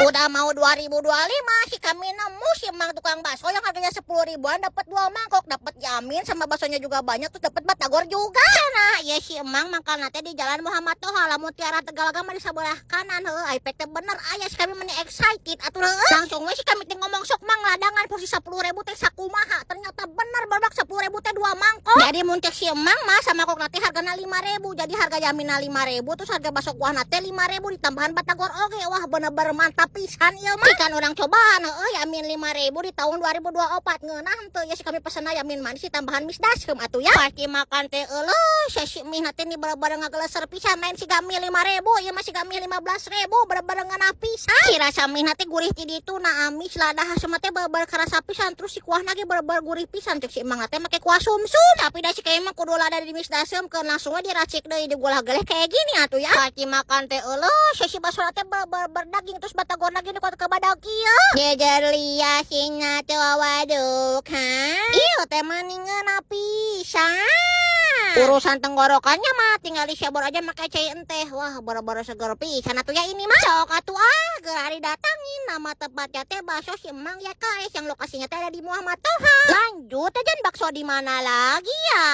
Udah mau 2025 si kami nemu si emang tukang bakso yang harganya 10 ribuan dapat 2 mangkok, dapat yamin sama baksonya juga banyak, terus dapat batagor juga. Nah, ya si emang makan nanti di Jalan Muhammad Toha lamun Tiara Tegalagama di sebelah kanan. Heuh, teh bener aya si kami meni excited atuh langsung we si kami teh ngomong sok mang ladangan porsi 10 ribu teh sakumaha. Ternyata bener badak 10 ribu teh 2 mangkok. Jadi muncul si emang mah sama kok nanti hargana 5 ribu. Jadi harga yaminna 5 ribu, terus harga bakso kuah nate 5 ribu ditambahan batagor oge. Wah bener-bener mantap pisan ieu mah. Ikan orang cobaan yamin 5 ribu di tahun 2024 ngeunah henteu ya si kami pesenna yamin manis tambahan misdaskeum atuh ya. Pasti makan teh eueuh si mih teh ni bener-bener ngageleser pisan lain si gami 5 ribu ieu mah si gami 15 ribu bener-bener ngeunah pisan. Si rasa mih teh gurih ti ditu na amis ladah asem teh bener-bener karasa pisan, terus si kuahna ge bener-bener gurih pisan cek si emang teh make kuah sumsum. Tapi da si kayaknya mah kudu lada di misdaskeum keun langsung we diracik deui digolah geleh kayak gini atuh ya. Pasti makan teh eueuh si bakso teh bener-bener daging terus batagor lagi di kota badak ieu. Jejer liah singa teh waduk ieu teh maningeun pisan. Urusan tenggorokannya mah tinggal disyabor aja make cai enteh. Wah bener-bener seger pisan atuh ya ini mah. Sok atuh geus datangin nama tempatnya teh bakso si emang ya guys, yang lokasinya teh ada di Muhammad Toha. Lanjut aja bakso di mana lagi ya?